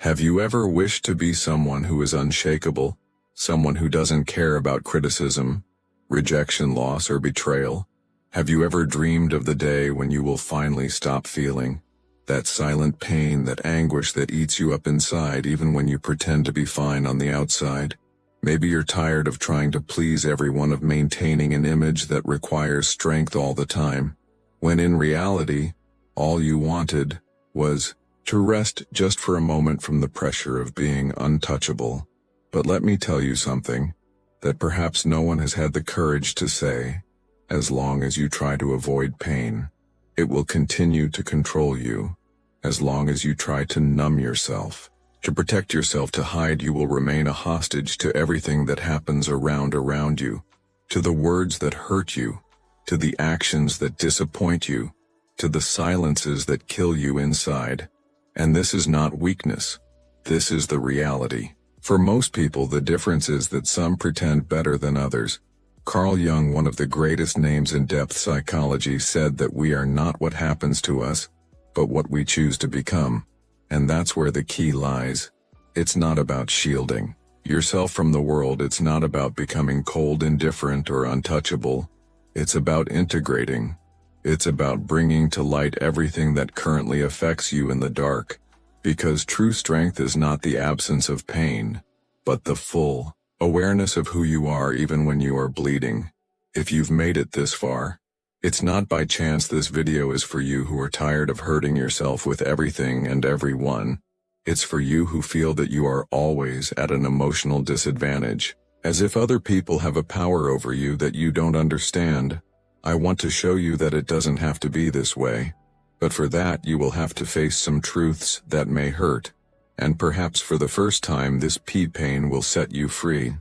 Have you ever wished to be someone who is unshakable, someone who doesn't care about criticism, rejection, loss, or betrayal? Have you ever dreamed of the day when you will finally stop feeling that silent pain, that anguish that eats you up inside even when you pretend to be fine on the outside? Maybe you're tired of trying to please everyone, of maintaining an image that requires strength all the time, when in reality, all you wanted was to rest just for a moment from the pressure of being untouchable. But let me tell you something that perhaps no one has had the courage to say. As long as you try to avoid pain, it will continue to control you. As long as you try to numb yourself, to protect yourself, to hide, you will remain a hostage to everything that happens around you, to the words that hurt you, to the actions that disappoint you, to the silences that kill you inside. And this is not weakness. This is the reality. For most people, the difference is that some pretend better than others. Carl Jung, one of the greatest names in depth psychology, said that we are not what happens to us, but what we choose to become. And that's where the key lies. It's not about shielding yourself from the world. It's not about becoming cold, indifferent, or untouchable. It's about integrating. It's about bringing to light everything that currently affects you in the dark. Because true strength is not the absence of pain, but the full awareness of who you are even when you are bleeding. If you've made it this far, it's not by chance. This video is for you who are tired of hurting yourself with everything and everyone. It's for you who feel that you are always at an emotional disadvantage, as if other people have a power over you that you don't understand. I want to show you that it doesn't have to be this way. But for that, you will have to face some truths that may hurt. And perhaps for the first time, this pain will set you free.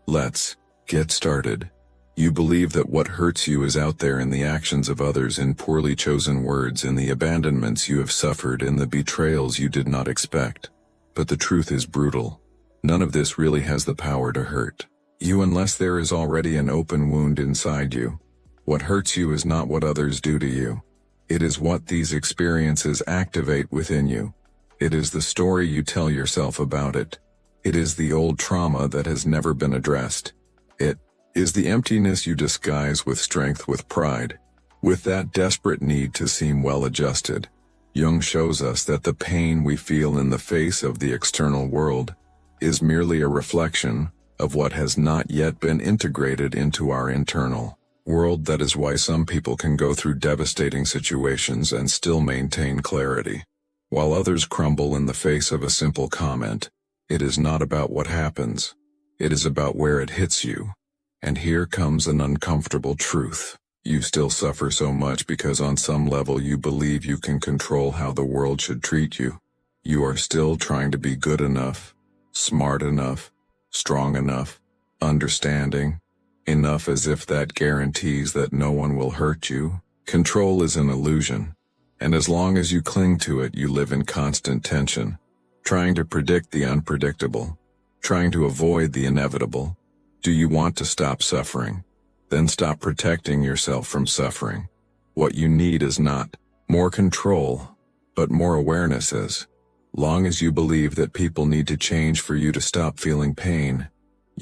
Let's get started. You believe that what hurts you is out there in the actions of others, in poorly chosen words, in the abandonments you have suffered, in the betrayals you did not expect. But the truth is brutal. None of this really has the power to hurt you unless there is already an open wound inside you. What hurts you is not what others do to you. It is what these experiences activate within you. It is the story you tell yourself about it. It is the old trauma that has never been addressed. It is the emptiness you disguise with strength, with pride, with that desperate need to seem well-adjusted. Jung shows us that the pain we feel in the face of the external world is merely a reflection of what has not yet been integrated into our internal world. That is why some people can go through devastating situations and still maintain clarity, while others crumble in the face of a simple comment. It is not about what happens. It is about where it hits you. And here comes an uncomfortable truth. You still suffer so much because on some level you believe you can control how the world should treat you. You are still trying to be good enough, smart enough, strong enough, understanding enough, as if that guarantees that no one will hurt you. Control is an illusion. And as long as you cling to it, you live in constant tension, trying to predict the unpredictable, trying to avoid the inevitable. Do you want to stop suffering? Then stop protecting yourself from suffering. What you need is not more control, but more awareness. As long as you believe that people need to change for you to stop feeling pain,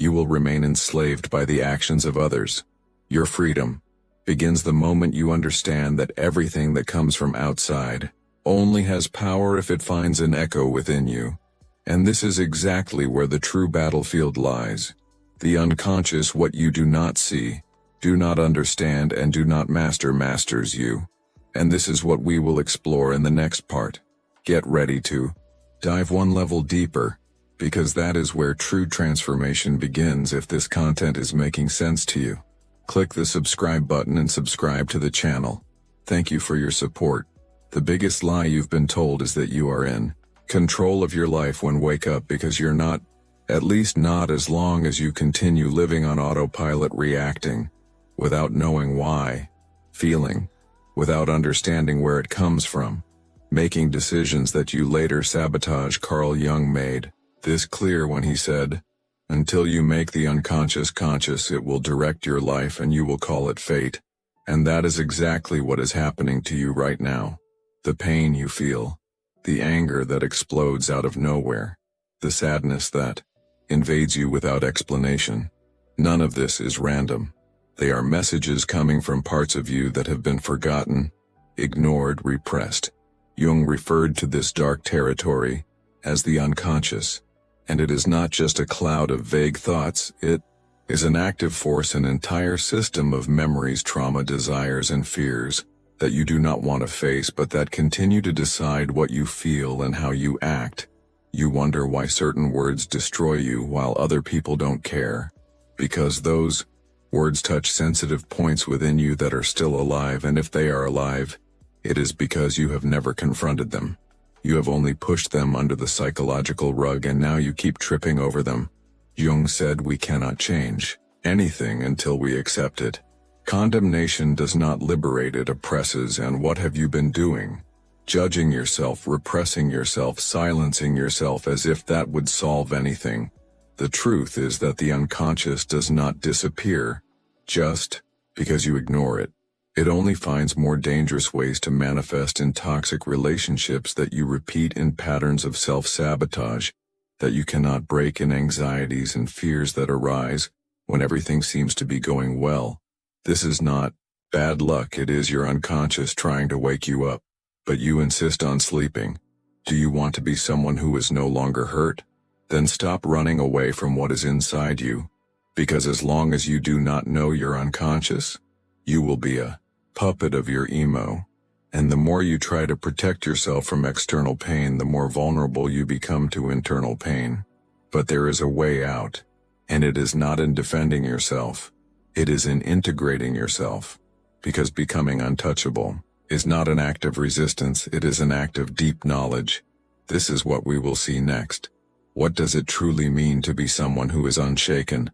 you will remain enslaved by the actions of others. Your freedom begins the moment you understand that everything that comes from outside only has power if it finds an echo within you. And this is exactly where the true battlefield lies. The unconscious, what you do not see, do not understand, and do not master, masters you. And this is what we will explore in the next part. Get ready to dive one level deeper, because that is where true transformation begins. If this content is making sense to you, click the subscribe button and subscribe to the channel. Thank you for your support. The biggest lie you've been told is that you are in control of your life. When wake up, because you're not. At least not as long as you continue living on autopilot, reacting without knowing why, feeling without understanding where it comes from, making decisions that you later sabotage. Carl Jung made this clear when he said, "Until you make the unconscious conscious, it will direct your life and you will call it fate." And that is exactly what is happening to you right now. The pain you feel, the anger that explodes out of nowhere, the sadness that invades you without explanation. None of this is random. They are messages coming from parts of you that have been forgotten, ignored, repressed. Jung referred to this dark territory as the unconscious, and it is not just a cloud of vague thoughts, it is an active force, an entire system of memories, trauma, desires, and fears that you do not want to face but that continue to decide what you feel and how you act. You wonder why certain words destroy you while other people don't care, because those words touch sensitive points within you that are still alive, and if they are alive, it is because you have never confronted them. You have only pushed them under the psychological rug, and now you keep tripping over them. Jung said we cannot change anything until we accept it. Condemnation does not liberate, it oppresses. And what have you been doing? Judging yourself, repressing yourself, silencing yourself as if that would solve anything. The truth is that the unconscious does not disappear just because you ignore it. It only finds more dangerous ways to manifest in toxic relationships that you repeat, in patterns of self-sabotage that you cannot break, in anxieties and fears that arise when everything seems to be going well. This is not bad luck, it is your unconscious trying to wake you up, but you insist on sleeping. Do you want to be someone who is no longer hurt? Then stop running away from what is inside you, because as long as you do not know your unconscious, you will be a puppet of your ego. And the more you try to protect yourself from external pain, the more vulnerable you become to internal pain. But there is a way out, and it is not in defending yourself. It is in integrating yourself, because becoming untouchable is not an act of resistance, it is an act of deep knowledge. This is what we will see next. What does it truly mean to be someone who is unshaken?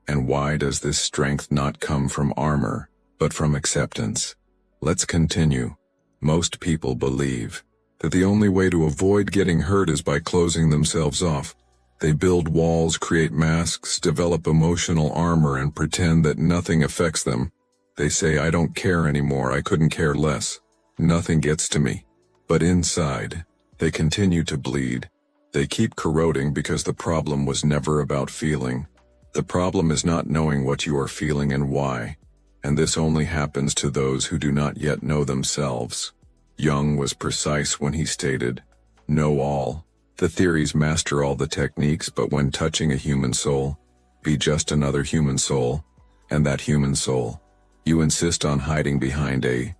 And why does this strength not come from armor, but from acceptance? Let's continue. Most people believe that the only way to avoid getting hurt is by closing themselves off. They build walls, create masks, develop emotional armor, and pretend that nothing affects them. They say, I don't care anymore, I couldn't care less. Nothing gets to me. But inside, they continue to bleed. They keep corroding because the problem was never about feeling. The problem is not knowing what you are feeling and why. And this only happens to those who do not yet know themselves. Jung was precise when he stated, know all. The theories master all the techniques, but when touching a human soul, be just another human soul, and that human soul, you insist on hiding behind a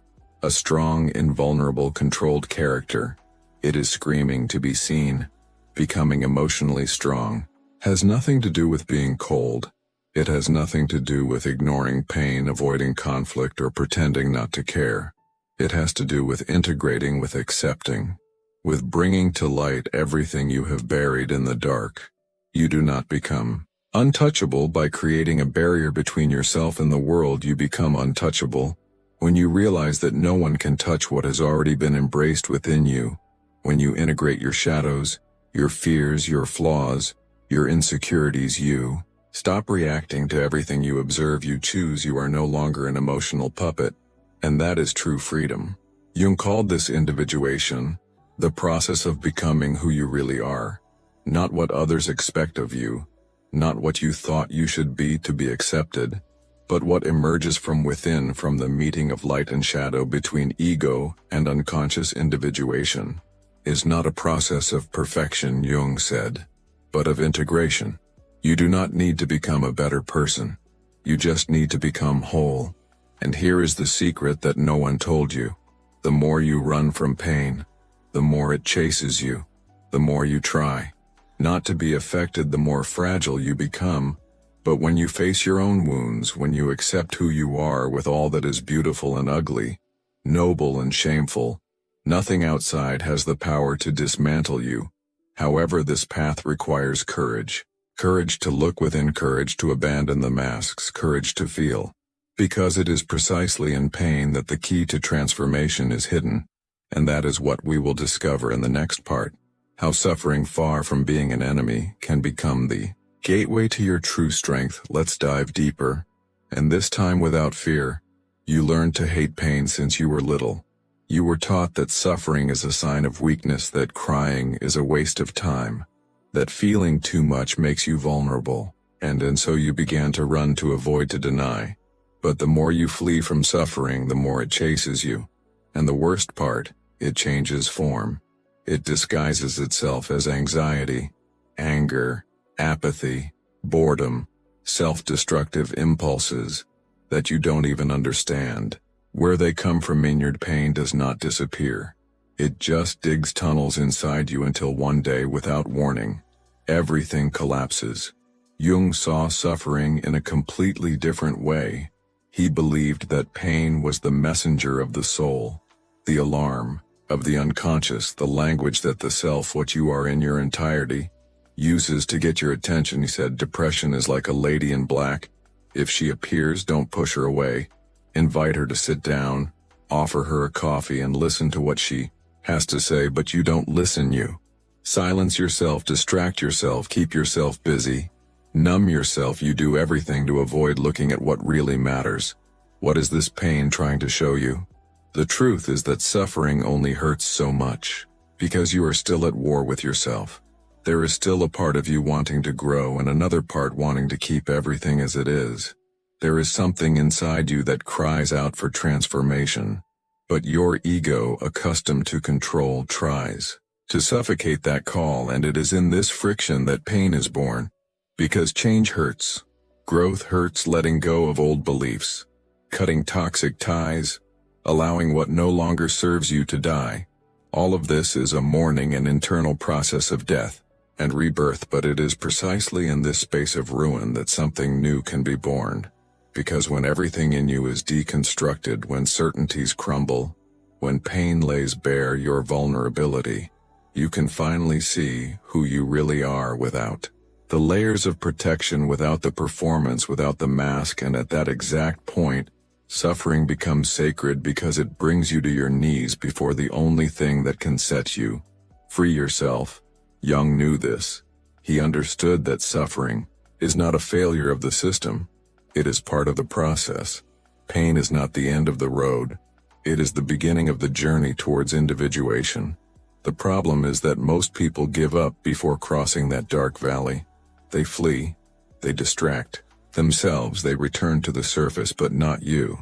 strong, invulnerable, controlled character. It is screaming to be seen. Becoming emotionally strong has nothing to do with being cold. It has nothing to do with ignoring pain, avoiding conflict, or pretending not to care. It has to do with integrating, with accepting, with bringing to light everything you have buried in the dark. You do not become untouchable by creating a barrier between yourself and the world. You become untouchable when you realize that no one can touch what has already been embraced within you. When you integrate your shadows, your fears, your flaws, your insecurities, you stop reacting to everything you observe. You choose. You are no longer an emotional puppet. And that is true freedom. Jung called this individuation, the process of becoming who you really are. Not what others expect of you, not what you thought you should be to be accepted, but what emerges from within, from the meeting of light and shadow between ego and unconscious individuation. Is not a process of perfection, Jung said, but of integration. You do not need to become a better person. You just need to become whole. And here is the secret that no one told you. The more you run from pain, the more it chases you. The more you try not to be affected, the more fragile you become. But when you face your own wounds, when you accept who you are with all that is beautiful and ugly, noble and shameful, nothing outside has the power to dismantle you. However, this path requires courage. Courage to look within, courage to abandon the masks, courage to feel. Because it is precisely in pain that the key to transformation is hidden. And that is what we will discover in the next part. How suffering, far from being an enemy, can become the gateway to your true strength. Let's dive deeper. And this time without fear. You learned to hate pain since you were little. You were taught that suffering is a sign of weakness, that crying is a waste of time, that feeling too much makes you vulnerable, and so you began to run, to avoid, to deny. But the more you flee from suffering, the more it chases you. And the worst part, it changes form. It disguises itself as anxiety, anger, apathy, boredom, self-destructive impulses that you don't even understand. Where they come from, inward pain does not disappear. It just digs tunnels inside you until one day, without warning, everything collapses. Jung saw suffering in a completely different way. He believed that pain was the messenger of the soul, the alarm of the unconscious, the language that the self, what you are in your entirety, uses to get your attention. He said, depression is like a lady in black. If she appears, don't push her away. Invite her to sit down, offer her a coffee, and listen to what she has to say, but you don't listen. You silence yourself, distract yourself, keep yourself busy, numb yourself. You do everything to avoid looking at what really matters. What is this pain trying to show you? The truth is that suffering only hurts so much because you are still at war with yourself. There is still a part of you wanting to grow and another part wanting to keep everything as it is. There is something inside you that cries out for transformation, but your ego, accustomed to control, tries to suffocate that call, and it is in this friction that pain is born. Because change hurts. Growth hurts, letting go of old beliefs, cutting toxic ties, allowing what no longer serves you to die. All of this is a mourning and internal process of death and rebirth, but it is precisely in this space of ruin that something new can be born. Because when everything in you is deconstructed, when certainties crumble, when pain lays bare your vulnerability, you can finally see who you really are without the layers of protection, without the performance, without the mask. And at that exact point, suffering becomes sacred because it brings you to your knees before the only thing that can set you free, yourself. Jung knew this. He understood that suffering is not a failure of the system. It is part of the process. Pain is not the end of the road. It is the beginning of the journey towards individuation. The problem is that most people give up before crossing that dark valley. They flee. They distract themselves. They return to the surface, but not you.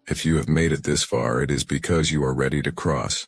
If you have made it this far, it is because you are ready to cross.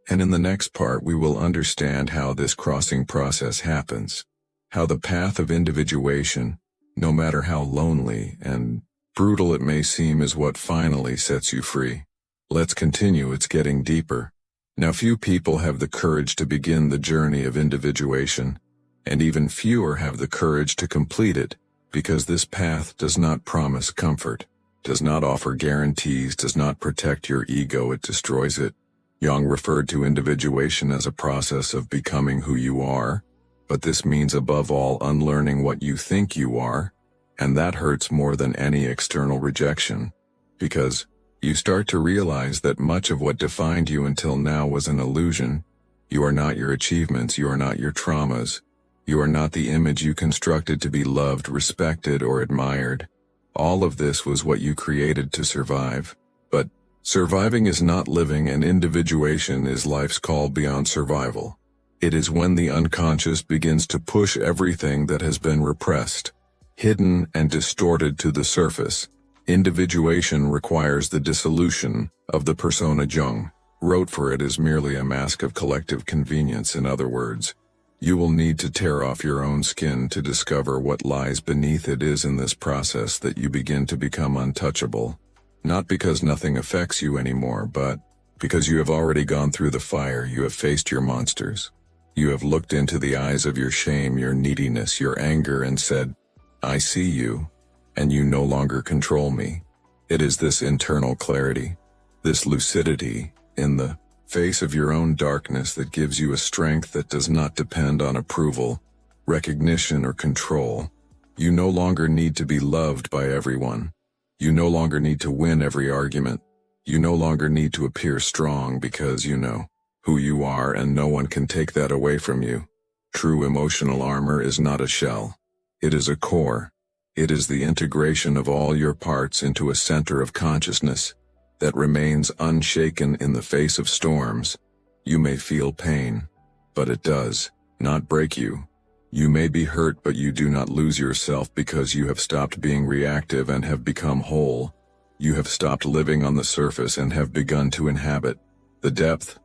And in the next part, we will understand how this crossing process happens. How the path of individuation, no matter how lonely and brutal it may seem, is what finally sets you free. Let's continue. It's getting deeper. Now, few people have the courage to begin the journey of individuation, and even fewer have the courage to complete it, because this path does not promise comfort, does not offer guarantees, does not protect your ego, it destroys it. Jung referred to individuation as a process of becoming who you are, but this means above all unlearning what you think you are, and that hurts more than any external rejection, because you start to realize that much of what defined you until now was an illusion. You are not your achievements, you are not your traumas, you are not the image you constructed to be loved, respected, or admired. All of this was what you created to survive. But surviving is not living, and individuation is life's call beyond survival. It is when the unconscious begins to push everything that has been repressed, hidden, and distorted to the surface. Individuation requires the dissolution of the persona. Jung wrote, for it is merely a mask of collective convenience. In other words, you will need to tear off your own skin to discover what lies beneath. It is in this process that you begin to become untouchable, not because nothing affects you anymore, but because you have already gone through the fire. You have faced your monsters. You have looked into the eyes of your shame, your neediness, your anger, and said, I see you, and you no longer control me. It is this internal clarity, this lucidity in the face of your own darkness, that gives you a strength that does not depend on approval, recognition, or control. You no longer need to be loved by everyone. You no longer need to win every argument. You no longer need to appear strong, because you know who you are, and no one can take that away from you. True emotional armor is not a shell. It is a core. It is the integration of all your parts into a center of consciousness. that remains unshaken in the face of storms. You may feel pain, but it does not break you. You may be hurt, but you do not lose yourself because you have stopped being reactive and have become whole. You have stopped living on the surface and have begun to inhabit the depth.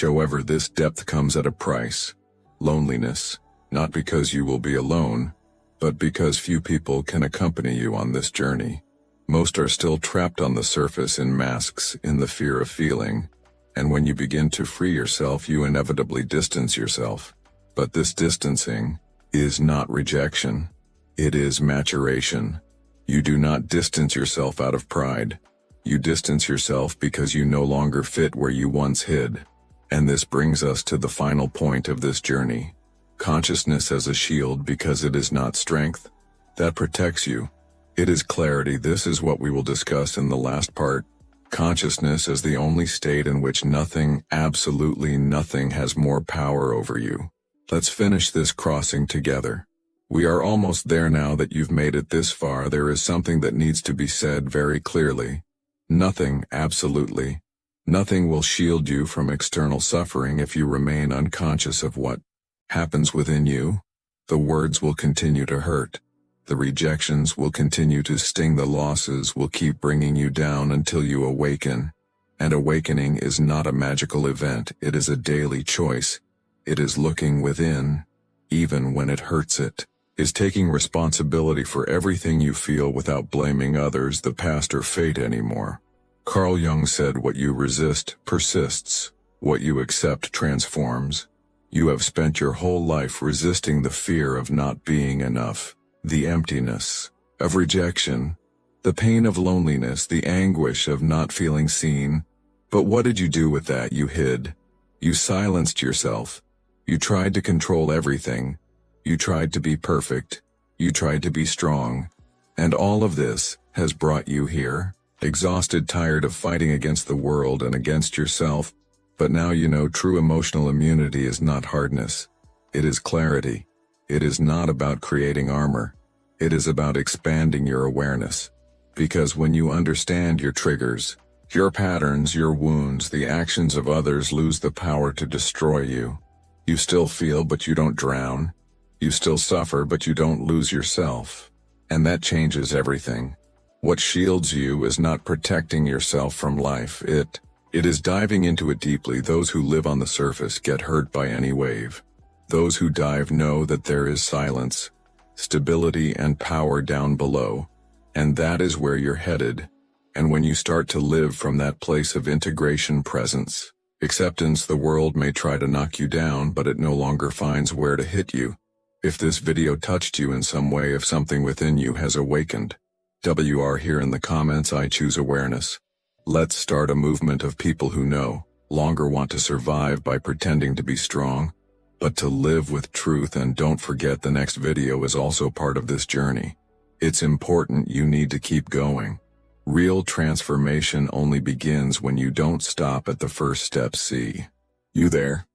However, this depth comes at a price. Loneliness, not because you will be alone, but because few people can accompany you on this journey. Most are still trapped on the surface in masks, in the fear of feeling, and when you begin to free yourself, you inevitably distance yourself. But this distancing is not rejection. It is maturation. You do not distance yourself out of pride. You distance yourself because you no longer fit where you once hid. And this brings us to the final point of this journey. Consciousness as a shield, because it is not strength that protects you. It is clarity. This is what we will discuss in the last part. Consciousness as the only state in which nothing, absolutely nothing, has more power over you. Let's finish this crossing together. We are almost there now that you've made it this far. There is something that needs to be said very clearly. Nothing, absolutely nothing, will shield you from external suffering if you remain unconscious of what happens within you. The words will continue to hurt. The rejections will continue to sting. The losses will keep bringing you down until you awaken. And awakening is not a magical event. It is a daily choice. It is looking within, even when it hurts. It is taking responsibility for everything you feel without blaming others, the past, or fate anymore. Carl Jung said, "What you resist persists. What you accept transforms." You have spent your whole life resisting the fear of not being enough, the emptiness of rejection, the pain of loneliness, the anguish of not feeling seen. But what did you do with that? You hid. You silenced yourself. You tried to control everything. You tried to be perfect. You tried to be strong. And all of this has brought you here, exhausted, tired of fighting against the world and against yourself. But now you know true emotional immunity is not hardness. It is clarity. It is not about creating armor. It is about expanding your awareness. Because when you understand your triggers, your patterns, your wounds, the actions of others lose the power to destroy you. You still feel, but you don't drown. You still suffer, but you don't lose yourself. And that changes everything. What shields you is not protecting yourself from life. It is diving into it deeply. Those who live on the surface get hurt by any wave. Those who dive know that there is silence, stability, and power down below. And that is where you're headed. And when you start to live from that place of integration, presence, acceptance, the world may try to knock you down, but it no longer finds where to hit you. If this video touched you in some way, if something within you has awakened, WR here in the comments. I choose awareness. Let's start a movement of people who no longer want to survive by pretending to be strong, but to live with truth. And don't forget, the next video is also part of this journey. It's important. You need to keep going. Real transformation only begins when you don't stop at the first step. See you there.